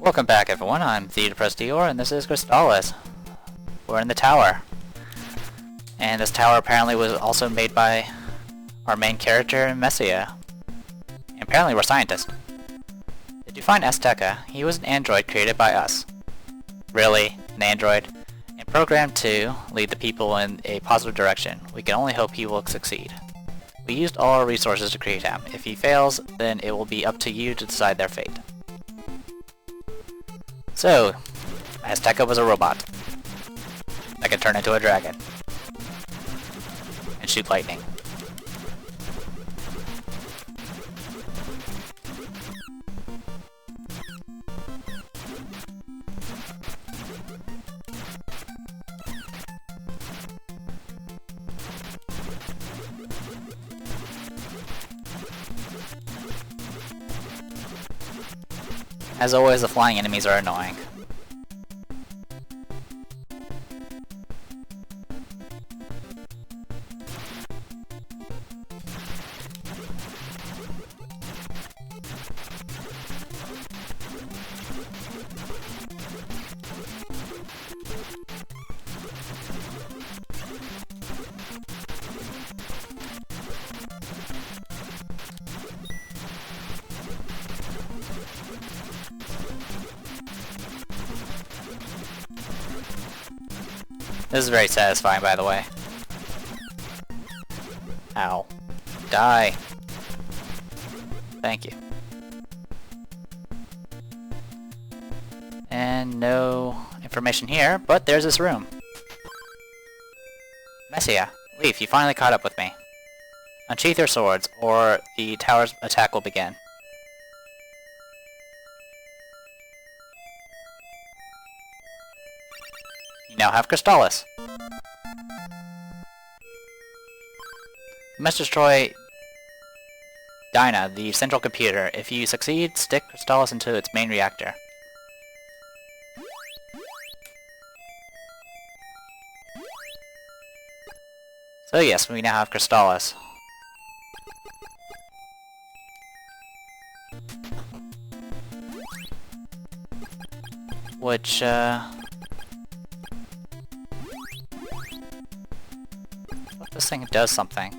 Welcome back everyone, I'm the Depressed Dior and this is Crystalis. We're in the tower. And this tower apparently was also made by our main character, Messia. And apparently we're scientists. Did you find Azteca? He was an android created by us. Really? An android? And programmed to lead the people in a positive direction. We can only hope he will succeed. We used all our resources to create him. If he fails, then it will be up to you to decide their fate. So, Azteca was a robot that could turn into a dragon and shoot lightning. As always, the flying enemies are annoying. This is very satisfying, by the way. Ow. Die. Thank you. And no information here, but there's this room. Messia, Leaf, you finally caught up with me. Unsheath your swords, or the tower's attack will begin. You now have Crystalis. You must destroy Dyna, the central computer. If you succeed, stick Crystalis into its main reactor. So yes, we now have Crystalis. Which, this thing does something.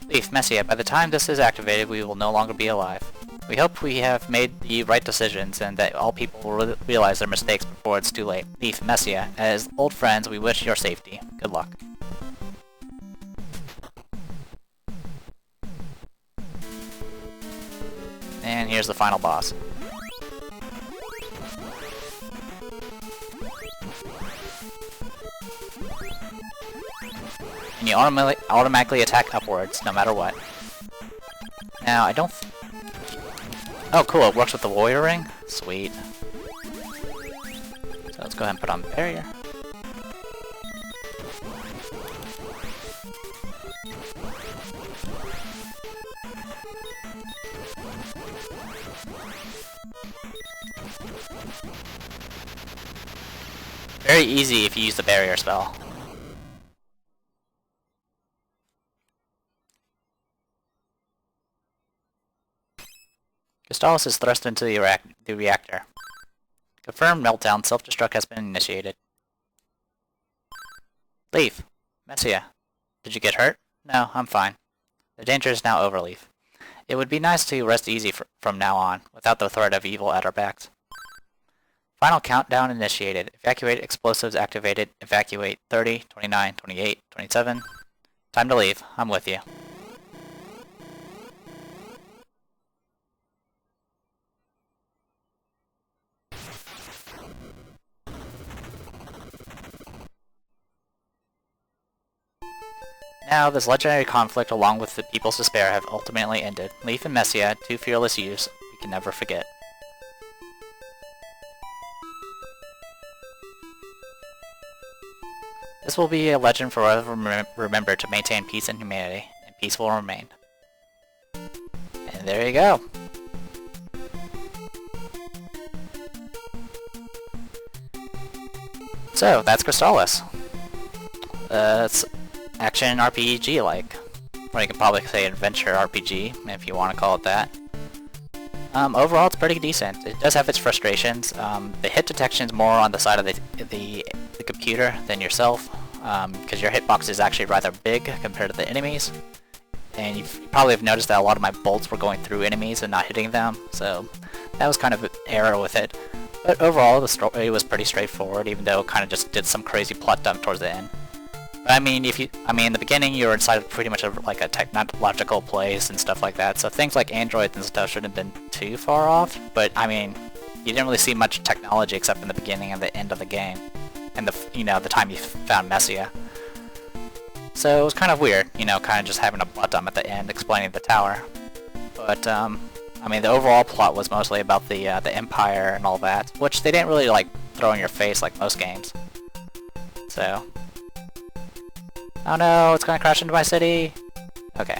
Leaf, Messia, by the time this is activated, we will no longer be alive. We hope we have made the right decisions and that all people will realize their mistakes before it's too late. Leaf, Messia, as old friends, we wish your safety. Good luck. And here's the final boss. And you automatically attack upwards, no matter what. Now, I don't... Oh, cool, it works with the warrior ring? Sweet. So let's go ahead and put on the barrier. Very easy if you use the barrier spell. Crystalis is thrust into the reactor. Confirmed meltdown, self-destruct has been initiated. Leaf, Messia, did you get hurt? No, I'm fine. The danger is now over, Leaf. It would be nice to rest easy from now on, without the threat of evil at our backs. Final countdown initiated. Evacuate explosives activated. Evacuate 30, 29, 28, 27. Time to leave. I'm with you. Now, this legendary conflict along with the people's despair have ultimately ended. Leaf and Messia, two fearless youths we can never forget. This will be a legend forever remembered to maintain peace and humanity, and peace will remain. And there you go. So, that's Crystalis. It's action RPG-like. Or you could probably say adventure RPG, if you want to call it that. Overall, it's pretty decent. It does have its frustrations. The hit detection's more on the side of the computer than yourself, because your hitbox is actually rather big compared to the enemies. And you probably have noticed that a lot of my bolts were going through enemies and not hitting them, so that was kind of an error with it. But overall, the story was pretty straightforward, even though it kind of just did some crazy plot dump towards the end. But I mean, in the beginning, you were inside pretty much like a technological place and stuff like that, so things like androids and stuff shouldn't have been too far off. But I mean, you didn't really see much technology except in the beginning and the end of the game, and the time you found Messia. So it was kind of weird, kind of just having a plot dump at the end explaining the tower. But I mean, the overall plot was mostly about the Empire and all that, which they didn't really like throw in your face like most games. So. Oh no, it's gonna crash into my city! Okay.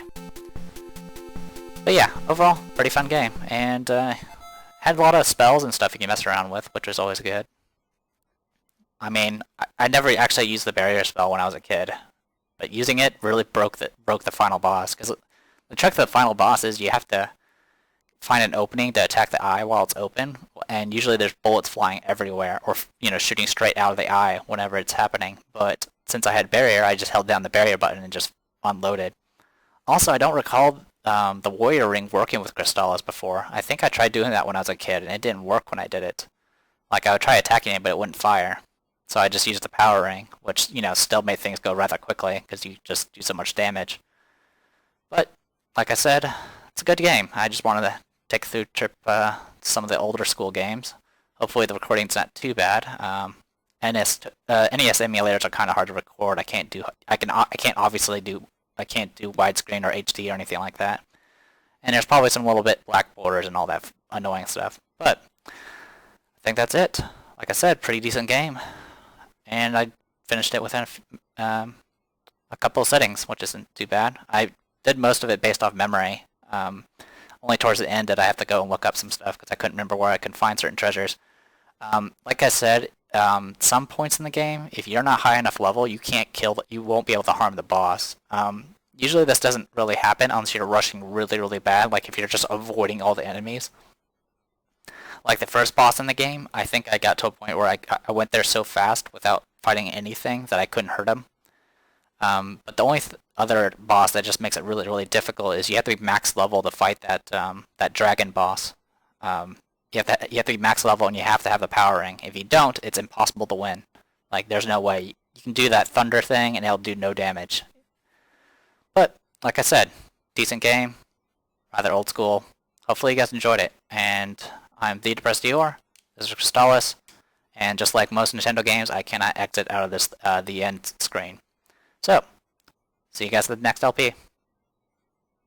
But yeah, overall, pretty fun game, and had a lot of spells and stuff you can mess around with, which was always good. I mean, I never actually used the barrier spell when I was a kid, but using it really broke the final boss, because the trick to the final boss is you have to find an opening to attack the eye while it's open, and usually there's bullets flying everywhere, or shooting straight out of the eye whenever it's happening, but since I had barrier, I just held down the barrier button and just unloaded. Also, I don't recall the warrior ring working with Crystalis before. I think I tried doing that when I was a kid, and it didn't work when I did it. Like, I would try attacking it, but it wouldn't fire. So I just used the power ring, which, still made things go rather quickly, because you just do so much damage. But, like I said, it's a good game. I just wanted to take a through trip to some of the older school games. Hopefully the recording's not too bad. NES emulators are kind of hard to record. I can't do widescreen or HD or anything like that. And there's probably some little bit black borders and all that annoying stuff. But I think that's it. Like I said, pretty decent game, and I finished it within a couple of settings, which isn't too bad. I did most of it based off memory. Only towards the end did I have to go and look up some stuff because I couldn't remember where I could find certain treasures. Like I said, some points in the game, if you're not high enough level, you won't be able to harm the boss. Usually this doesn't really happen unless you're rushing really, really bad, like if you're just avoiding all the enemies. Like the first boss in the game, I think I got to a point where I went there so fast without fighting anything that I couldn't hurt him. But the only other boss that just makes it really, really difficult is you have to be max level to fight that dragon boss. You have to be max level and you have to have the power ring. If you don't, it's impossible to win. Like, there's no way. You can do that thunder thing and it'll do no damage. But, like I said, decent game, rather old school. Hopefully you guys enjoyed it. And I'm the Depressed Eeyore. This is Crystalis. And just like most Nintendo games, I cannot exit out of this the end screen. So, see you guys at the next LP.